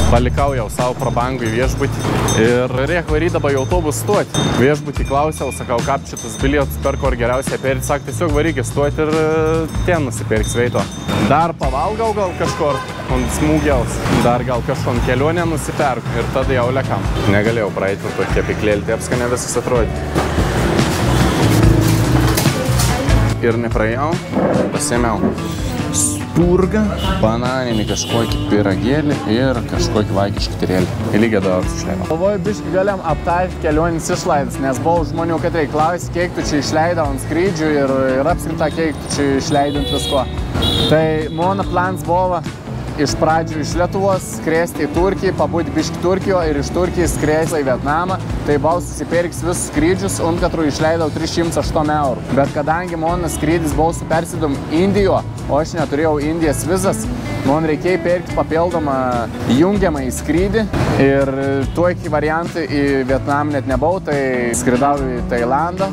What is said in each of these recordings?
Palikau jau savo prabangų į viešbutį ir reik varydaba į autobus stoti. Viešbutį klausiau, sakau, kap šitus bilietus perko ar geriausiai perti, sak, tiesiog varykį stoti ir ten nusipirks veito. Dar pavalgau gal kažkur ant smūgiaus, dar gal kažkur kelionę nusiperk ir tada jau lekam. Negalėjau praeiti to kepyklėlį, taip skanė visas atrodė. Ir nepraėjau, pasėmiau spurgą, bananinį kažkokį pyragėlį ir kažkokį vaikiškį tyrėlį. Į lygiai dabar išleidau. Galvoju, biškį galėjom aptarti kelionės išlaidas, nes buvo žmonių, kad reiklausi, kiek tu čia išleidau ant skrydžių ir apskritą, kiek tu čia išleidint visko. Tai mano plans buvo iš pradžių iš Lietuvos skrėsti į Turkiją, pabūti biškį Turkijoje ir iš Turkijos skrėsti į Vietnamą. Tai buvau susipirks visus skrydžius, ant katrų išleidau 308 eurų. Bet kadangi mano skrydis buvo su persidom Indijo, o aš neturėjau Indijos vizas, man reikėjo pirkti papildomą jungiamą į skrydį ir tokį variantą į Vietnamą net nebuvau, tai skridau į Tailandą.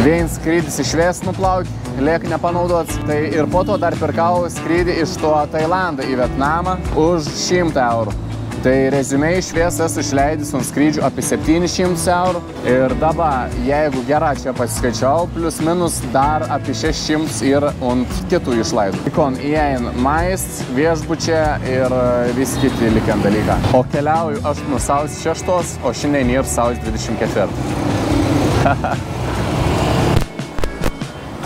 Vienas skrydis išvės nuplaukti, lieka nepanaudots. Tai ir po to dar pirkau skrydį iš to Tailandą į Vietnamą už 100 eurų. Tai reziumė išvės esu išleidęs ant skrydžių apie 700 eurų. Ir dabar, jeigu gerą čia pasiskaičiau, plus minus dar apie 600 ir ant kitų išlaidų. Ikon įeina maist, viešbučia ir visi kiti likiant dalyką. O keliauju aš nuo sausio 6, o šiandien ir sausio 24.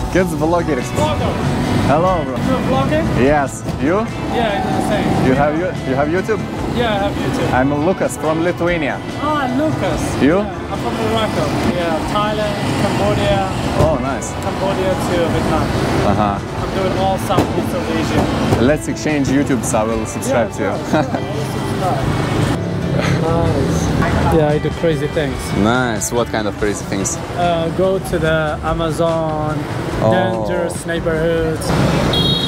Kids vlogeris. Hello, bro. You're vlogging? Yes. You? Yeah, I do the same. You have YouTube? Yeah, I have YouTube. I'm Lucas from Lithuania. Ah, Lucas. You? Yeah, I'm from Morocco. Yeah, Thailand, Cambodia. Oh, nice. Cambodia to Vietnam. I'm doing all Southeast of Asia. Let's exchange YouTube, so I will subscribe to you. Sure. I will subscribe. Nice. Yeah, I do crazy things. Nice. What kind of crazy things? Go to the Amazon, dangerous neighborhoods.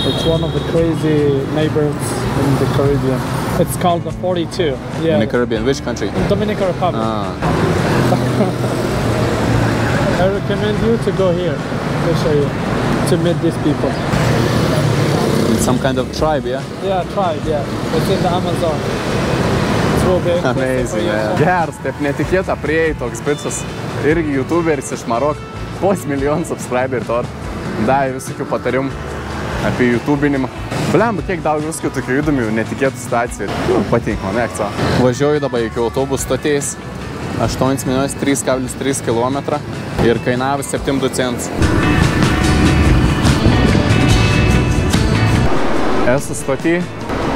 It's one of the crazy neighborhoods in the Caribbean. It's called the 42. Yeah. In the Caribbean, which country? Dominican Republic. I recommend you to go here. I'll show you. To meet these people. It's some kind of tribe, yeah? Yeah, tribe, yeah. It's in the Amazon. Amazing, yeah. Geras, taip netikėta, priėjai toks bičas, irgi youtuberis iš Maroko, pos milijonų subscriberių to, davė visokių patarimų apie youtubinimą. Blemba, kiek daug visokių tokių įdomių, netikėtų situacijų. Patink, man mėgsta. Važiuoju dabar iki autobus stoties, 8 minutės 3,3 km ir kainavo 7 centus. Esu stotį.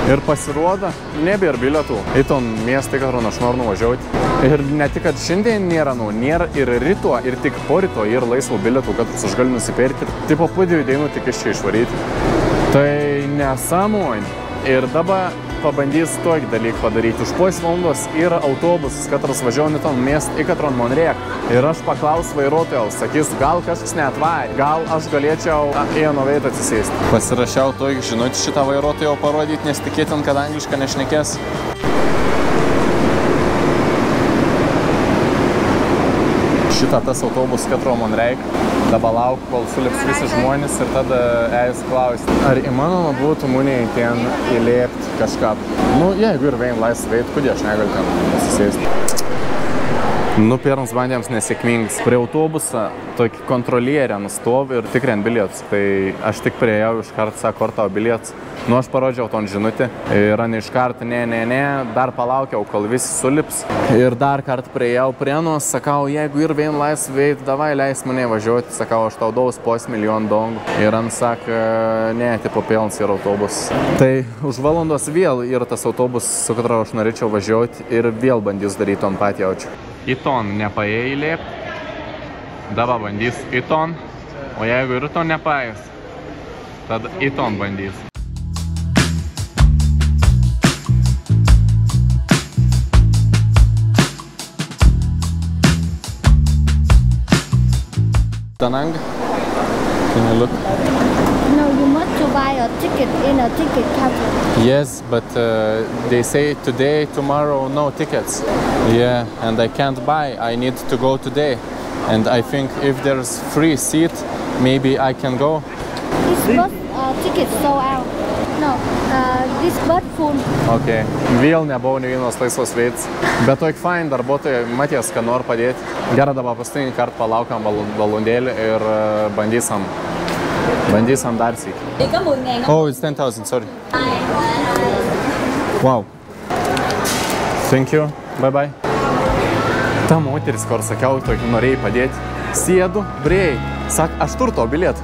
Ir pasirodo, nebėra bilietų. Į ton miestą, kad aš noriu nuvažiuoti. Ir ne tik, kad šiandien nėra ir ryto, ir tik po ryto yra laisvų bilietų, kad aš galiu nusipirkti. Tai po 2 dienų tik iš čia išvaryti. Tai nesąmonė. Ir dabar pabandys tokį dalyką padaryti. Už pos valandos yra autobusas, katras važiuoja ton miestą, į katrą man reikia. Ir aš paklausiu vairuotojaus, sakys, gal kažkas neatvarė, gal aš galėčiau nuo veito atsisėsti. Pasirašiau tokį žinutį šitą vairuotojo parodyti, nes tikėtin, kad anglišką nešnekės. Šitą tas autobus, katro man reikia. Dabar lauk, kol sulips visi žmonės ir tada eis klausti. Ar įmanoma būtų muniai ten įlėpti kažką? Nu, jeigu ir vien laisvai veitų, kodėl aš negaliu ten pasisėsti? Nu, pirms bandėms nesėkmingas. Prie autobusą tokį kontrolierę nustovi ir tikrint bilietus. Tai aš tik priejau iš karto, sako, ar tavo bilietus. Nu, aš parodžiau ton žinutį ir iš karto, ne, dar palaukiau, kol visi sulips. Ir dar kartą priejau prie nus, sakau, jeigu ir vien laisvai veitų, davai leis mane važiuoti. Sakau, aš tau daus pos milijonų dongų. Ir ant sako, ne, tipo pilnas yra autobus. Tai už valandos vėl yra tas autobus, su katro aš norėčiau važiuoti ir vėl bandys daryti ton patį jaučiu. Į ton nepaėjai įlėpti, dabar bandys į ton, o jeigu ir ton nepaės, tada į ton bandys. Danang, can you look? No, you must to buy a ticket in a ticket counter. Yes, but they say today, tomorrow, no tickets. Yeah, and I can't buy. I need to go today. And I think if there's free seat, maybe I can go. It's both tickets sold out. no. This bird food. Ok. Vėl nebuvau ne vienos laisvos vietos. Bet toik fain darbuotojai, matės, kad nori padėti. Gerą dabar paskutinį kartą palaukiam valandėlį ir bandysim dar sykį. Oh, it's 10,000, sorry. Wow. Thank you. Bye bye. Ta moteris, kur sakiau, tokį norėjai padėti. Sėdu, brėjai. Sak, aš tur to bilietą.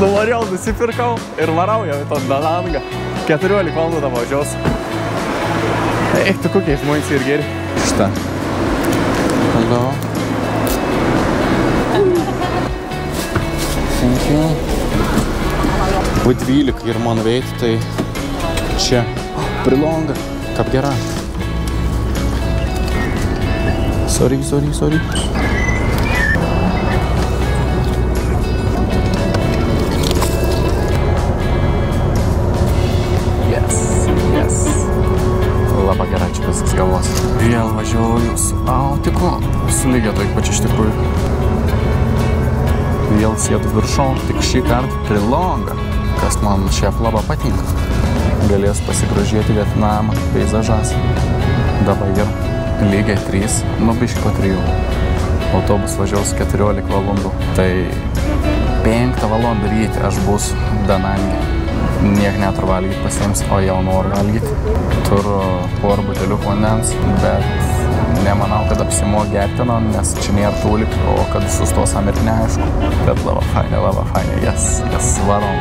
Nuvariau, nusipirkau ir varau jau į to Danangą. 14 valandų da važiuos. Eik, tu kokiai žmonės ir geri. Šitą. Hello. Thank you. Bu 12 ir man veiti, tai čia prilonga. Kaip gera. Sorry. Yes. Labai gerai čia viskas galvos. Vėl važiuoju su autiku. Su lygiai toik pačiu iš tikrųjų. Vėl sėdu viršon, tik šį kartą prilonga, kas man šiaip labai patinka. Galės pasigrožėti Vietnamą, peizažas. Dabar ir lygiai 3, biški po 3. Autobus važiaus 14 valandų. Tai 5 valandų ryti aš bus Danange. Niek neturiu valgyti pasiims, o jau noriu valgyti. Turiu porą buteliukų vandens, bet nemanau, kad apsimo gertino, nes čia nėra tūlik, o kad sustos ir neaišku. Bet labai fainai, yes, varom.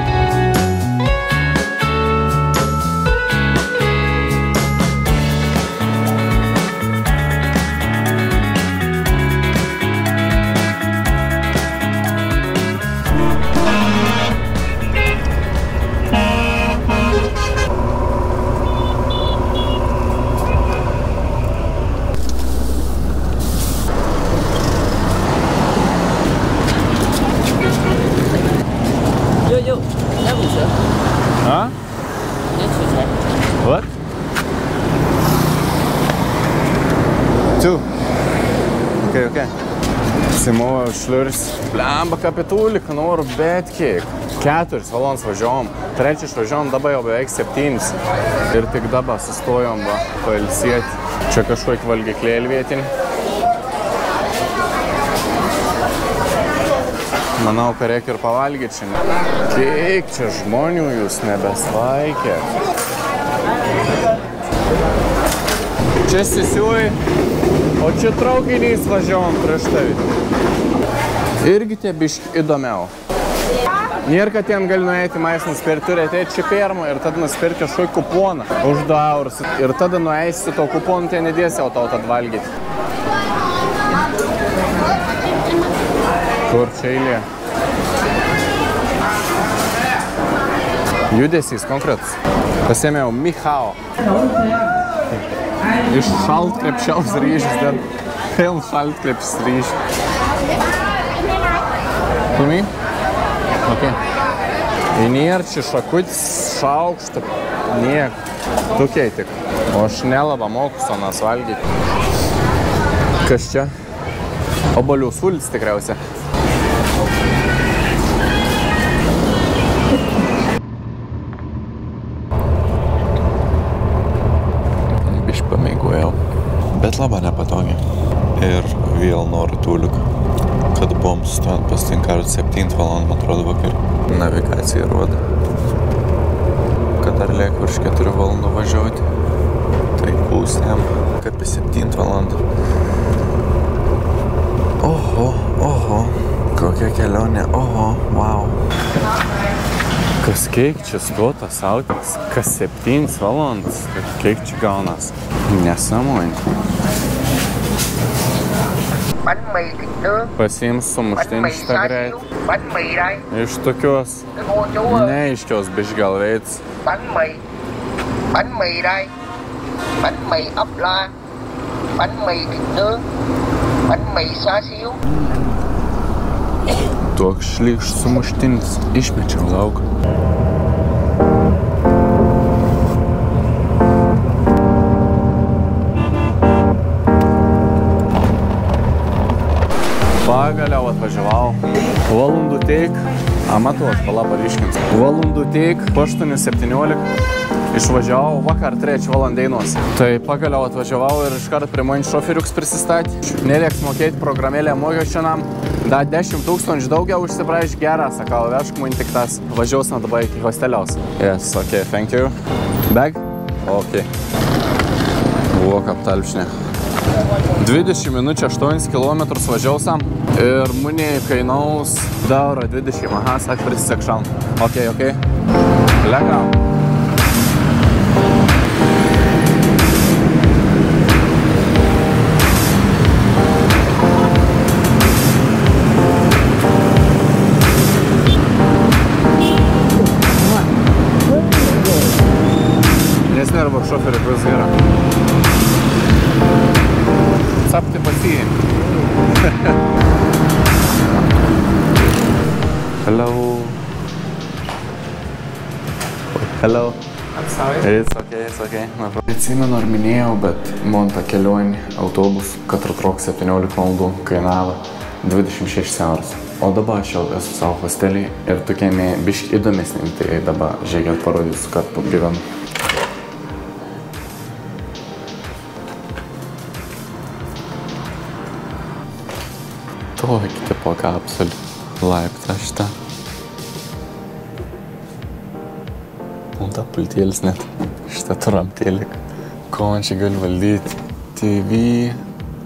Huh? What? 2. Okay. Simovo šliuris. Blemba kapitulika, noriu bet kiek. 4 valandas važiuom. 3 išvažiuom, dabar jau beveik 7. Ir tik dabar sustojom pailsėti. Čia kažkokį valgyklėlį vietinį. Manau, kad reikia ir pavalgyti šiandien. Kiek čia žmonių jūs nebesvaikė. Čia sisiuoj, o čia traukiniais važiavom prieš tai. Irgi tie biški įdomiau. Nėra, kad ten gali nueiti mais nusipirkti, turi ateiti čia pirmą ir tada nusipirkti kažkokį kuponą už 2 eurus. Ir tada nueisi to kuponą, tai nedėsi jau tau tad valgyti. Kur čia eilė? Judesys konkretus. Pasiėmiau Michao. Iš šaltkrepšiaus ryžius, dar vėl šaltkrepšis ryžius. To me? Ok. Ir nėra čia šakutis, šaukštą, niek. Tokiai tik. O aš nelaba moku sonas valgyti. Kas čia? Obuolių sultis tikriausiai. Biškį pamėgojau, bet labai nepatogiai. Ir vėl noriu tūliuk, kad buvom sustojant pasitinkart 7 valandą, man atrodo, vakar. Navigacija rodo, kad dar liek virš 4 valandų važiuoti. Tai pusėm, kaip 7 valandų. Oho, kokia kelionė, wow. Kas kiek čia stotas autas, kas 7 valandas, kiek čia gaunas. Nesąmonė. Bánh mì thịt nướng. Pasiims sumuštinį šitą greitį. Bánh mì đây. Iš tokios neaiškios bišgalveits. Bánh mì đây. Bánh mì ốc la. Bánh mì thịt nướng. Bánh mì xá xíu. Toks šlykštus sumuštinis išmečiau lauk. Pagaliau atvažiavau. Valandų teik. Amatos, pala paryškins. Valandų teik, 8:17. Išvažiavau vakar 3 valandainos. Tai pagaliau atvažiavau ir iškart prie mane šoferiuks prisistatė. Nereiks mokėti programėlę mokesčiam. Da 10 000 daugiau užsibraiž gerą, sakau, vežk man tik tas. Važiausime dabar iki hosteliaus. Yes, okay, thank you. Bag? Okay. Buvo kaptalpšnė. 20 minučių 8 km važiausam ir munė kainaus dauro 20. Aha, sak prisisek šalm. Okay. Legal. Nesnervo šoferį vis yra. Capti pasijai. Hello. Hello. I'm sorry. It's okay. Atsimenu ar minėjau, bet man ta kelionė autobus, kad truks 17 valandų, kainavo 26 eurus. O dabar aš jau esu savo hostelį ir tokiame biški įdomesnėm, tai dabar žiūrėkit parodysiu, kad gyvenu. Tokį tipo kapsulį laiptą šitą. Ta pultėlis net šitą turamtėlį. Ko man čia gali valdyti? TV,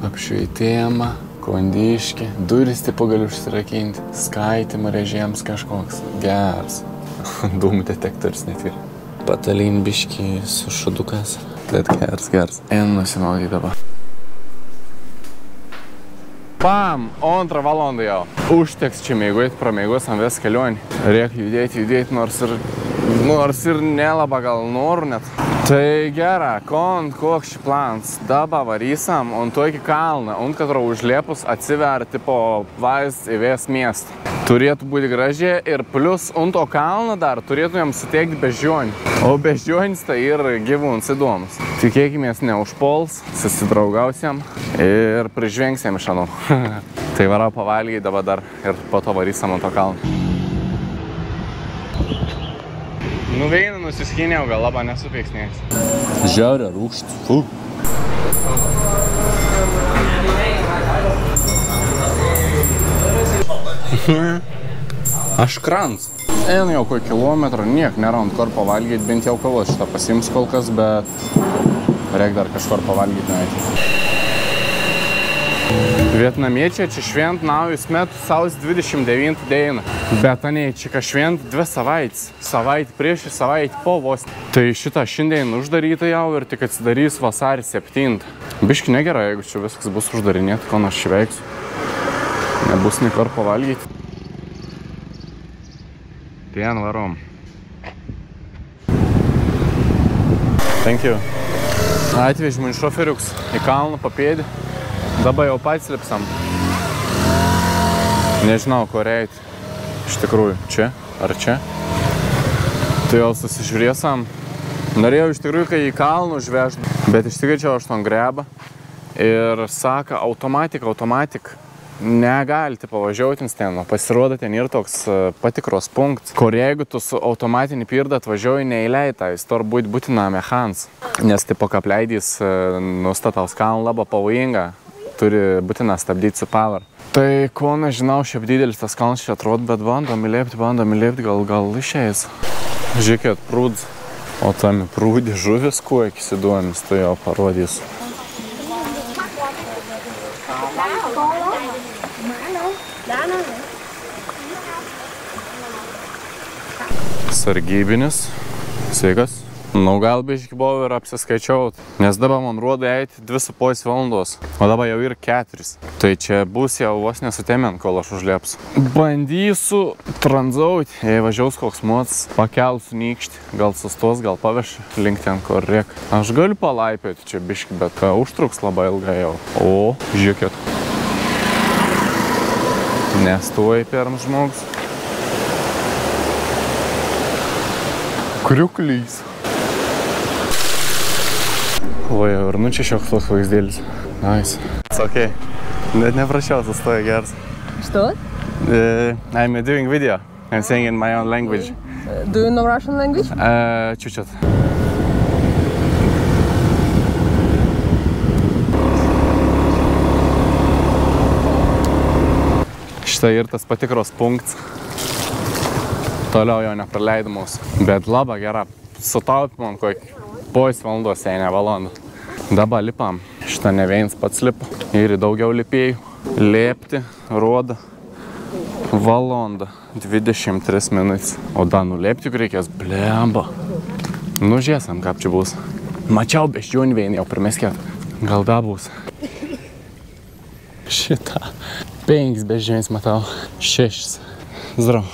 apšvietėjimą, kondiškį, duris tipo gali užsirakinti, skaitymą režėjams kažkoks geras. Dūmų detektorius net yra. Patalyn biškį su šudukas. Tai geras. Einu nusimaudyti dabar. Pam, 2 valandą jau. Užteks čia mėguoti, pramėgos ant vis kelionį. Reikia judėti, nors ir nelaba gal noru net. Tai gera, koks šį plans. Dabar varysam, on to iki kalną, on katro užliepus atsiver tipo vaizd į vės miestą. Turėtų būti gražiai ir plus on to kalną dar turėtumėm suteikti bežionį. O bežionis tai ir gyvūns įdomus. Tikėkimės neužpols, susidraugausiam ir prižvengsim iš anų. Tai vara pavalgiai dabar dar ir po to varysam ant to kalną. Nuveinu, nusiskynėjau, gal labą nesupėksnėjęs. Žiaurė, rūkšt. Fu. Aš krans. Einu jau kokį kilometrą, niek nėra ant kur pavalgyti, bent jau kavos šitą pasiims kol kas, bet reik dar kažkur pavalgyti nueiti. Vietnamiečiai čia švent naujus metus sausio 29 dieną. Bet aniai čia ką švent 2 savaitės. Savaitę prieš ir savaitę po vos. Tai šitą šiandien uždaryta jau ir tik atsidarys vasarį 7. Biški negerai, jeigu čia viskas bus uždarinėti, ko aš čia veiksiu. Nebus nikur pavalgyti. Ten varom. Thank you. Atveži man šoferiuks į kalną papėdį. Dabar jau pats lipsam. Nežinau, ko reiti. Iš tikrųjų, čia ar čia. Tai jau susižiūrėsam. Norėjau iš tikrųjų, kai į kalną užvežti, bet išsigaičiau aš ton grebą. Ir saka, automatik. Negali pavažiuoti ten. Pasirodo, ten yra toks patikros punktas, kur jeigu tu su automatinį pirdą atvažiuoji neįleitą, jis tur būtina mechans. Nes tipo kapleidys nustataus kalną labai pavojinga. Turi būtina stabdyti su power. Tai ko nežinau, šiaip didelis tas kalnas čia atrodo, bet bandom įlėpti, gal išeis. Žiūrėkit, prūdz. O tam prūdį žuvis kuokis įdomis, tai jau parodys. Sargybinis. Sveikas. Gal biški buvau ir apsiskaičiau, nes dabar man rodo eiti 2,5 valandos, o dabar jau ir 4. Tai čia bus jau vos nesutėmen, kol aš užliepsiu. Bandysiu tranzauti, jei važiaus koks mots, pakelsiu nykštį, gal sustos, gal paveš link ten, kur riek. Aš galiu palaipioti čia biški, bet užtruks labai ilgai jau. O, žiūrėkit. Nestoji pirms žmogus. Kriuklys. Oi, ir čia šioks toks vaizdėlis. Nice. It's okay. Net neprašiau, sustoja geras. Что? I'm doing video. I'm saying in my own language. Do you know Russian language? Чуть-чуть. Štai ir tas patikros punkts. Toliau jo nepraleidom mūsų. Bet labai gera. Sutaupimom kokį pois valandos, jei ne valandą. Dabar lipam. Šitą ne vienas pats lipa. Ir daugiau lipėjų. Lėpti rodo valandą 23 minutės. O dar nulėpti reikės. Blemba. Nu, žiesam, kaip čia bus. Mačiau beždžionių vieną jau primeskėt. Gal da bus. Šitą. 5 beždžionės matau. 6. Zdrav.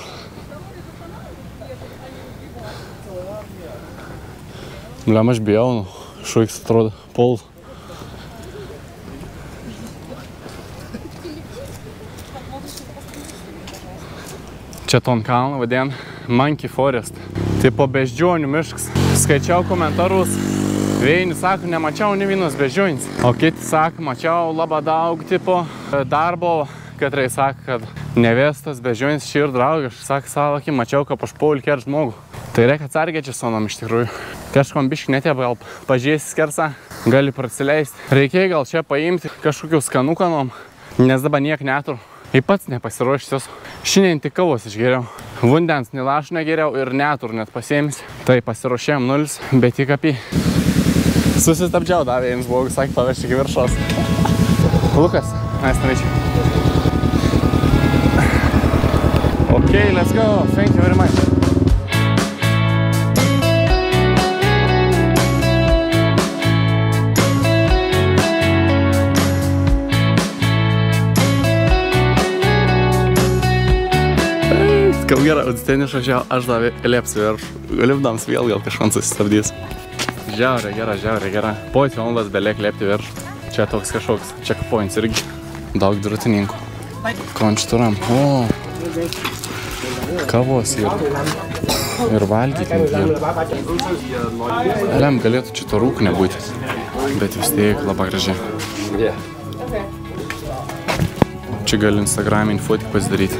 Blem, aš bijau, nu. Šuiks atrodo pol. Čia ton kalną vadien Monkey Forest. Tipo beždžionių miškas. Skaičiau komentarus. Vieni sako, nemačiau ne vienos beždžionės. O kiti sako, mačiau labai daug tipo darbo. Katrai sako, kad nevestas beždžionės čia ir draugas. Sako savo akim, mačiau, kad aš puoliu kert žmogų. Tai reikia atsargiai čia sonom iš tikrųjų. Kažkom biškį netė, gal pažiūrėsi skersą, gali prasileisti. Reikėjo gal čia paimti kažkokių skanų kanom, nes dabar niek neturiu. Ir pats nepasiruošęs. Šiandien tik kavos išgeriau. Vandens nilaš negeriau ir neturiu net pasiėmis. Tai pasiruošėjom 0, bet tik apie. Susistabdžiau davė jiems žmogus, sakė, pavežti iki viršos. Lukas, nice to meet you. Okay, let's go. Thank you very much. Gal gerai, ten išvažiavo, aš davė lėpsiu ir lipdams vėl gal kažkant susistabdys. Žiaurė gera. Poit valandas beliek lėpti virš. Čia toks kažkoks checkpoints irgi. Daug dviratininkų. Konč turam. O, kavos yra. Ir valgyti yra. Lem, galėtų čia to rūk nebūti. Bet vis tiek labai gražiai. Čia gali Instagraminį fotik pasidaryti.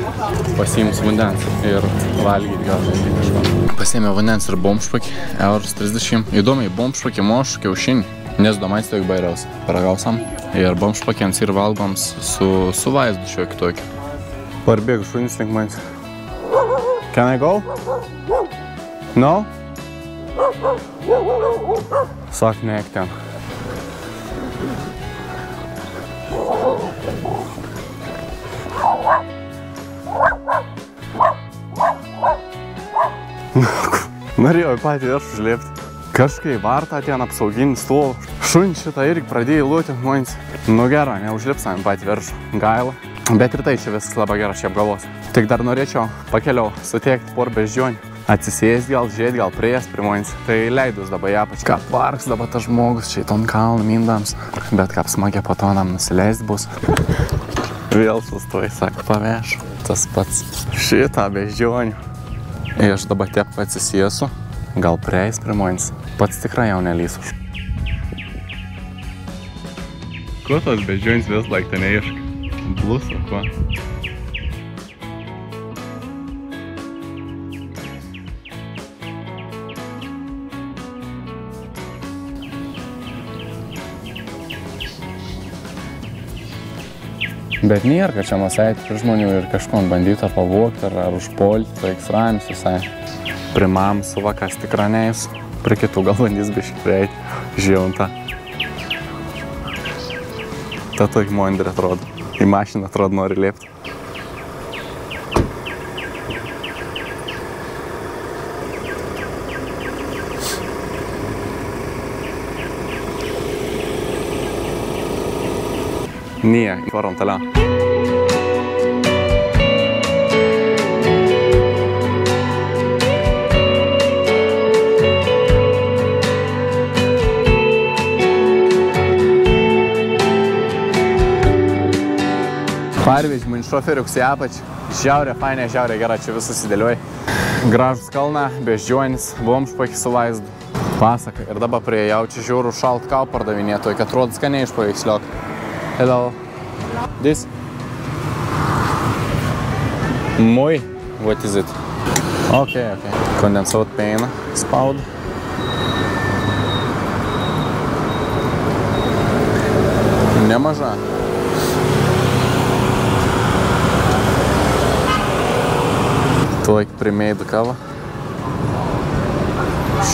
Pasiimus vandens ir valgyti gal kažko. Pasiėmė vandens ir bomšpakį, €30. Įdomiai, bomšpakį mošu kiaušinį, nes domais tiek bairiaus. Paragausam. Ir bomšpakiams ir valgoms su vaizdu šio kitokiu. Parbėg šunis link manęs. Can I go? No? Sak, neek ten. Norėjau patį viršų užlėpti. Kažkai vartą ten apsauginį stovą. Šunį šitą irgi pradėjai lūti manys. Nu gera, neužlipsam patį viršų. Gaila. Bet ir tai čia viskas labai gerai čia apgalvos. Tik dar norėčiau pakeliau suteikti por beždžionių. Atsisėsti gal, žiūrėti gal prieš manys. Tai leidus dabar ją pačią. Ką parks dabar tas žmogus čia į ton kalną mindams. Bet kaip smagia po to nam nusileist bus. Vėl sustoj, sako, pavešu. Tas pats. Šitą beždžionių. Ir aš dabar tiek atsisėsiu, gal prieis prie manęs. Pats tikrai jau nelysiu. Ko tos beždžionės vis laik ten neieškai? Blus ar ko? Bet nėra, kad čia nuseiti prie žmonių ir kažkon bandyta pavogti ar užpolti, tai ekstramius visai. Prie mamsų vakas tikra neis, prie kitų gal bandys biškį prieiti, žiaunta. Ta toj mondrė atrodo, į mašiną atrodo nori lėpti. Nie, varom toliau. Parvežimų šoferiuks į apačią. Žiaurė, fainė, žiaurė gera, čia visus įdėliuoja. Gražus kalna, beždžionis, bomšpakį su vaizdu. Pasaka. Ir dabar prie jaučių žiūrų šalt kau pardavinėtojų, kad atrodo skaniai iš paveiksliok. Hello. This? Moi. What is it? Ok. Kondensuot peiną spaudą. Nemaža. Tuoj primeidu kavą.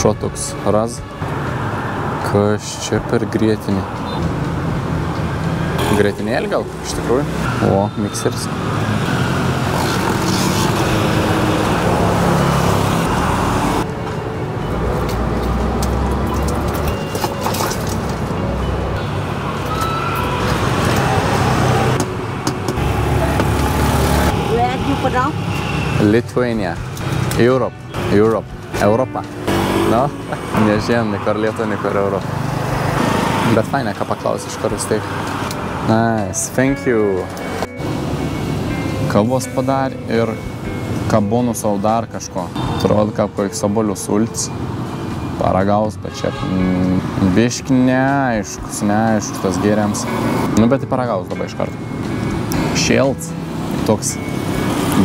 Šo toks raz. Kas čia per grietinį? Grietinėlį gal, iš tikrųjų. O, mikseris. Lithuania. Europa. No? Nežinom, nei kur Lietuva, nei kur Europa. Bet fainai, ką paklausi iš kur vis tiek. Nice, thank you. Kavos padarė ir kabonų sau dar kažko. Atrodo, kaip koks sabolių sultis. Paragaus, bet čia biški neaiškus tas gėriams. Nu, bet tai paragaus labai iš karto. Šėlts, toks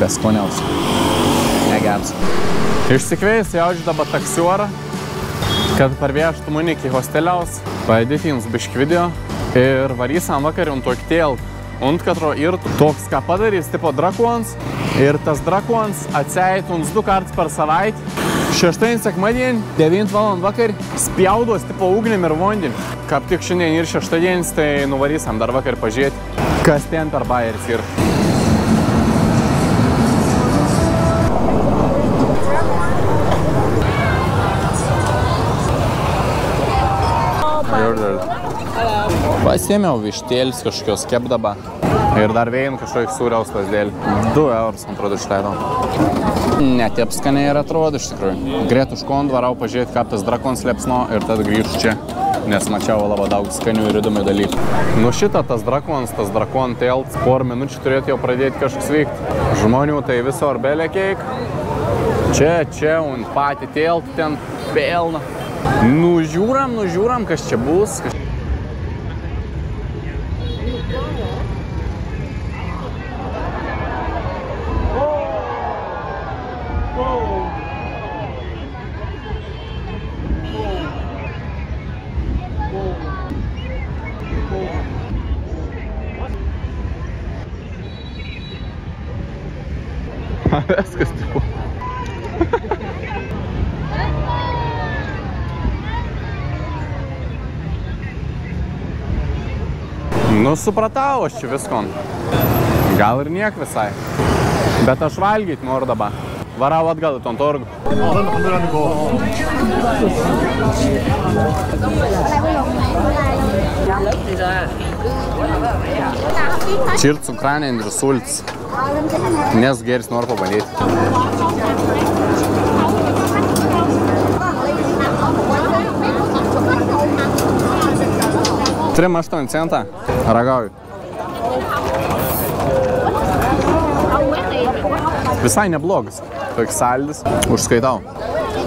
beskoniaus. Negers. Išsikvėjus jaučiu dabar taksiuorą, kad parvėžtų mane iki hosteliaus, paėdėti jums biški video ir varysam vakarį un tokį tėlk. Un katro ir toks, ką padarys, tipo drakons, ir tas drakons atseit uns 2 kartus per savaitę. 6 sekmadienį, 9 val. Vakarį, spjaudos tipo ugnim ir vondin. Kaip tik šiandien ir 6 dienis, tai nuvarysam dar vakarį pažiūrėti, kas ten per bajeris ir. Pasiėmiau vištėlis kažkokios kepdaba ir dar vėjin kažkokios sūriaus lasdėlį. 2 eurus, man atrodo, išleidau. Netiep skaniai ir atrodo, iš tikrųjų. Greit už kon varau pažiūrėti, kaip tas drakons liepsno ir tada grįžu čia, nes mačiau labai daug skanių ir įdomių dalykų. Nu šitą tas drakon telt, porą minučių turėtų jau pradėti kažkas veikti. Žmonių tai visur belekeik. Čia, un patį telt ten pelna. Nužiūram, kas čia bus. Viskas tipo. Nu, supratau aš čia viskon. Gal ir niek visai. Bet aš valgyt noriu dabar. Varau atgal į ton turgų. Čirt cukranė ir sultis. Nes geris noriu pabandyti. Trim 8 centą. Ragauju. Visai neblogas. Toks saldis. Užskaitau.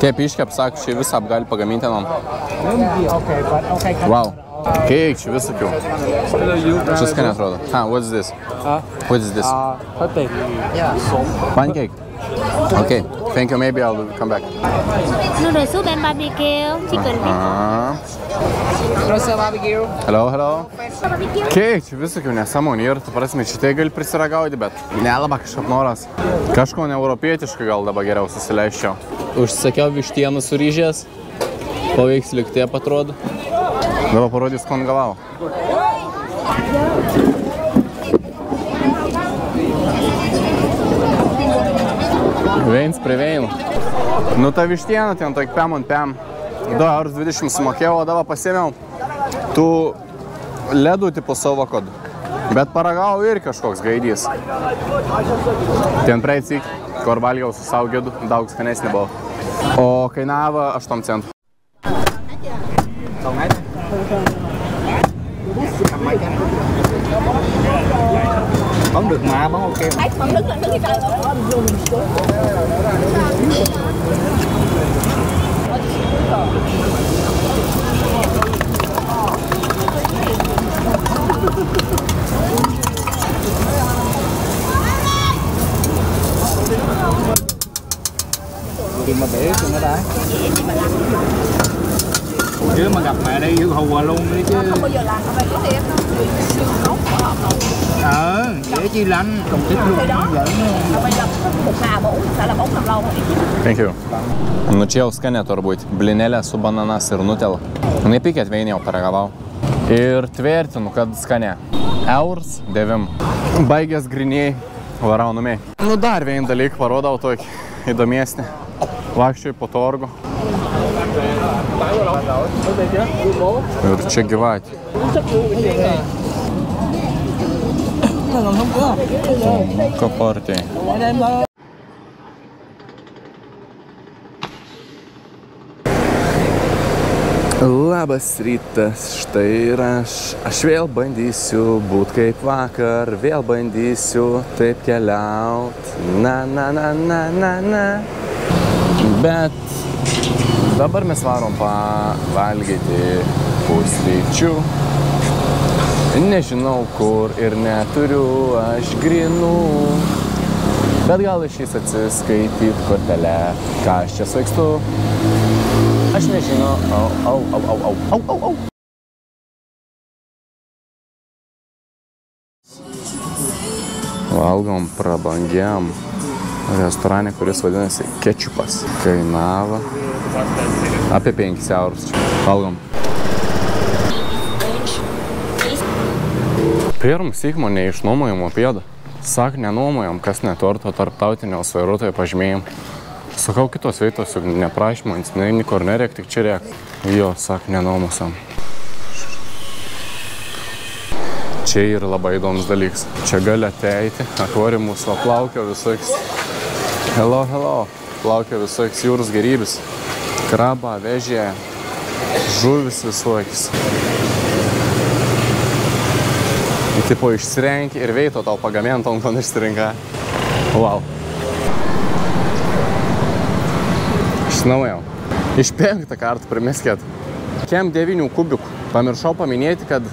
Taip iškep, sako, šį visą gali pagaminti nom. Wow. Keikčių visokių. Šis skaniai atrodo. What is this? What is this? Pancake. Pancake? Okay. Thank you. Maybe I'll come back. Noodle soup and barbecue chicken. Hello. Keikčių visokių nesąmonį ir, tu prasme, šitai gali prisiragauti, bet nelaba kažkaip noras. Kažko neeuropietiškai gal dabar geriau susileisčiau. Užsisakiau vištieną su ryžės. Paveiksliuk taip atrodo. Dabar parodys, kon galau. Veins prie veinų. Nu ta vištiena ten toik pem ant pem. 2,20 € sumokėjau, o dabar pasėmiau tų ledų tipo savo kodų. Bet paragau ir kažkoks gaidys. Ten praeitsik, kur valgiau su savo gėdu, daug skanesnė buvo. O kainavo 8 centų. Bấm được mà, bấm ok. Bấm đứng thì trời đứa mà gặp mẹ đây yêu hùa luôn đấy chứ. Không bao giờ làm phải có tiền đâu. Siêu nấu phở hợp đâu. Dễ chi lắm, công tích luôn. Bây giờ một hà bổ sẽ là 4 năm lâu thôi. Thank you. Nu čia jau skanė turbūt. Blinelė su bananas ir nutela. Nepykėt veinį jau paragavau. Ir tvirtinu, kad skanė. Euras 9. Baigęs griniai, varau numiai. Nu dar vieną dalyką parodau tokį įdomesnį. Vaikščiui po torgu. Ir čia gyvatė. Kapartė. Labas rytas, štai ir aš vėl bandysiu būt kaip vakar, vėl bandysiu taip keliaut, na. Bet dabar mes varom pavalgyti pusryčių. Nežinau kur ir neturiu aš grinų, bet gal išeis atsiskaityt kortelę, ką aš čia svaigstu. Aš nežinau. Au. Valgom prabangiam restorane, kuris vadinasi Kečupas. Kainavo apie 5 eurus. Valgom. Pirm sykmo neišnuomojom mopėdą. Sak, nenuomojom, kas neturto tarptautinio vairuotojo pažymėjimą. Sakau, kitos veitos juk neprašymo, nikur nerėk, tik čia rėk. Jo, sak, nenuomosam. Čia yra labai įdomus dalykas. Čia gali ateiti, akvariumus, va plaukia visoks. Hello. Plaukia visoks jūros gerybės. Krabą, vežė, žuvis visokis. Ir tipo išsirenki ir veito tau pagamintom, kon išsirinka. Wow. Išnaujau. Iš 5 kartų primeskėt. Kem 9 kubikų. Pamiršau paminėti, kad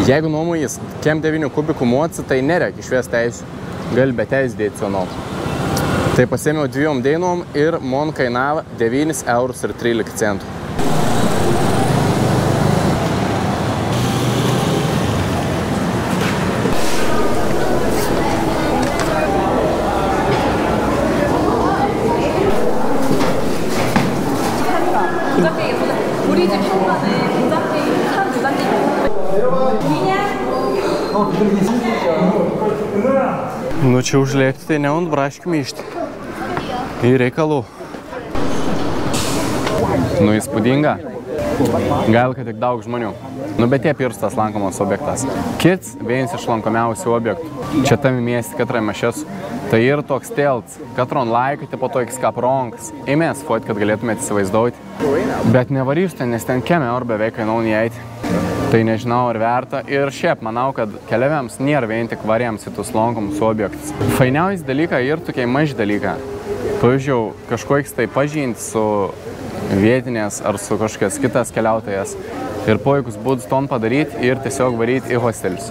jeigu nuomojais kem 9 kubikų moci, tai nereik išvės teisių. Gali be teis dėti senol. Tai pasėmiau 2 dainom ir man kainavo 9 eurus ir 13 centų. Nu čia užlėkti, tai ne ant braškių myšti. Į reikalų. Nu įspūdinga. Gal, kad tik daug žmonių. Nu bet jie pirstas lankomas objektas. Kits vienas iš lankomiausių objektų. Čia tame miesti, katrame aš esu. Tai ir toks telts. Katron laikai, tipo toks kaip ronkas. Įmės fot, kad galėtumėte įsivaizduoti. Bet nevaryšti, nes ten keme ar beveik kainau neįeiti. Tai nežinau ar verta. Ir šiaip manau, kad keliaviams nėra vien tik variams į tus lankomus objektus. Fainiausias dalykai ir tokie maži dalykai. Pavyzdžiui, kažkoks tai pažinti su vietinės ar su kažkokias kitas keliautojas. Ir puikus būdus ton padaryti ir tiesiog varyti į hostelius.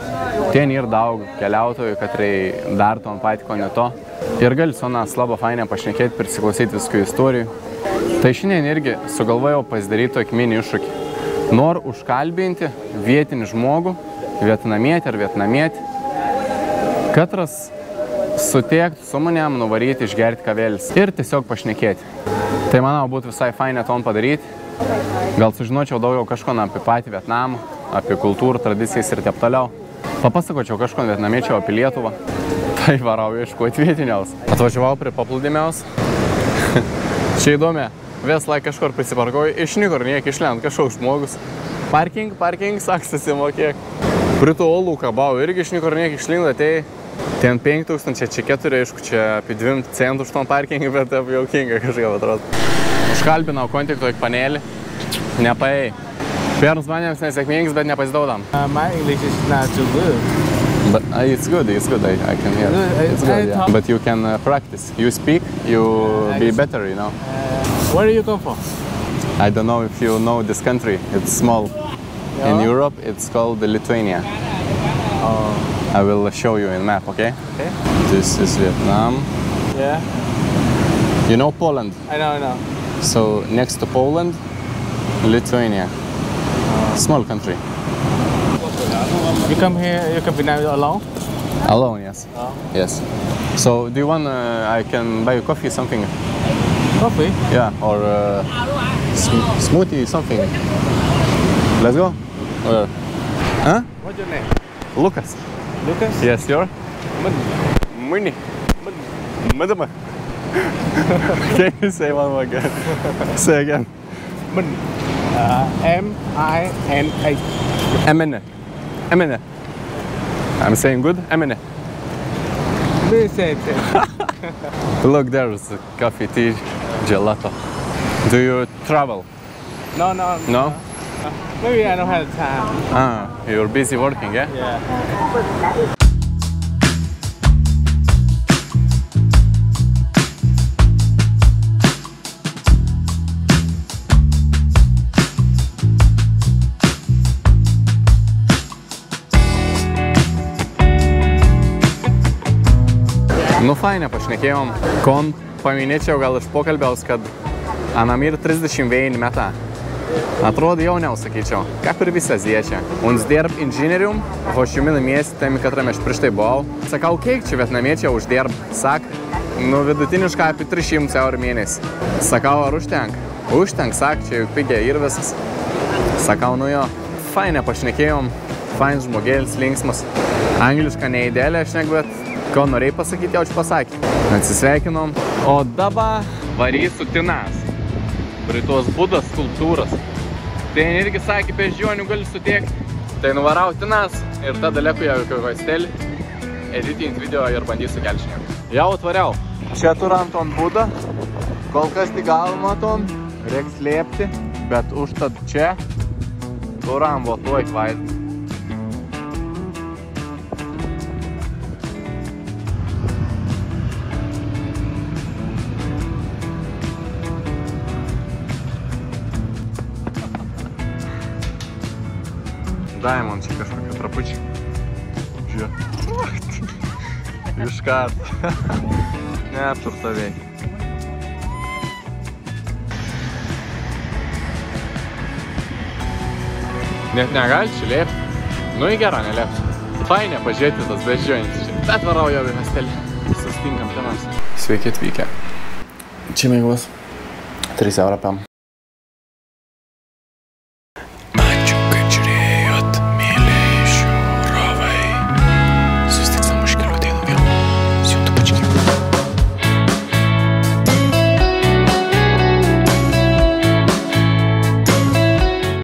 Ten yra daug keliautojų, katrai dar ton patiko ne to. Ir gali su nas labai fainę pašnekėti, prisiklausyti viskų istorijų. Tai šiandien irgi sugalvojau pasidaryti tokį mini iššūkį. Noriu užkalbinti vietinį žmogų, vietnamietį ar vietnamietį. Katras suteiktų su manėm nuvaryti išgerti kavėlis ir tiesiog pašnekėti. Tai manau būtų visai fainę ton padaryti. Gal sužinočiau daugiau kažko apie patį Vietnamą, apie kultūrų, tradicijas ir taip toliau. Papasakočiau kažko vietnamiečiau apie Lietuvą. Tai varau ieškoti vietiniaus. Atvažiavau prie paplūdimiaus. Čia įdomi. Vis laik kažkur prisiparkoju, iš nikur niek išlent kažkoks žmogus. Parking, saksasi mokėk. Prie to olų kabau irgi iš nikur niek išlinda, tai ten 5000, čia 4, aišku, čia apie 2 centų už tom parkingą, bet apie jaukinga kažkaip atrodo. Užkalbinau kontakto į panelį, nepaėjai. Pirms manėms nesėkmingas, bet nepasidaudam. My English is not too good. But it's good, I can hear. It's good, yeah. But you can practice. You speak, you be better, you know. Where do you come from? I don't know if you know this country. It's small. Yeah. In Europe, it's called Lithuania. I will show you in map, okay? Okay. This is Vietnam. Yeah. You know Poland? I know. So next to Poland, Lithuania. Small country. You come here, you come Vietnam alone? Alone, yes. Oh. Yes. So, do you want, I can buy you coffee, something? Coffee? Yeah, or smoothie, something. Let's go. Where? Huh? What's your name? Lucas. Lucas? Yes, your? Minh. Mini. Madama. Can you say one more again? Say again. Minh. M-I-N-A. Emine. Emine. I'm saying good? Emine. Please say it. Look, there's coffee, tea, gelato. Do you travel? No. No? Maybe I don't have time. Ah, you're busy working, yeah? Yeah. Nu, fainai pašnekėjom. Kon paminėčiau gal iš pokalbėjaus, kad Anamir 31 metą. Atrodo jauniau, sakyčiau, kaip ir visi azijiečiai. Uns dirb inžinierium, Hošimino mieste, temi, katrame aš prieš tai buvau. Sakau, kiek čia vietnamiečiai uždirb? Sak, nu vidutiniškai apie 300 eurų mėnesį. Sakau, ar užtenk? Užtenk, sak, čia juk pigiai ir visas. Sakau, nu jo, fainai pašnekėjom, fain žmogėlis, linksmas. Angliška neįdėlė, aš nek, bet ko norėjai pasakyti, jau čia pasakė. Atsisveikinom. O dabar varysiu Tinas. Prie tos Budos skulptūros. Tai irgi sakė, beždžionių gali sutiekti. Tai nuvarau Tinas ir tada leku jau į hostelį, editint video ir bandysiu kelšinėm. Jau atvariau. Čia turantom Budą. Kol kas tik galvą matom, reiks slėpti, bet užtad čia turam votuoj vaizdą. Dai man čia kažkokiu trapučiu. Žiūrėk. Iškart. Neapšurtaviai. Net negali čia lėpti. Nu į gerą nelėpti. Fainė pažiūrėti tas beždžionis čia. Bet varau jau į hostelį. Sustinkam tenams. Sveiki atvykę. Čia mėgavas. 3 eurą pam.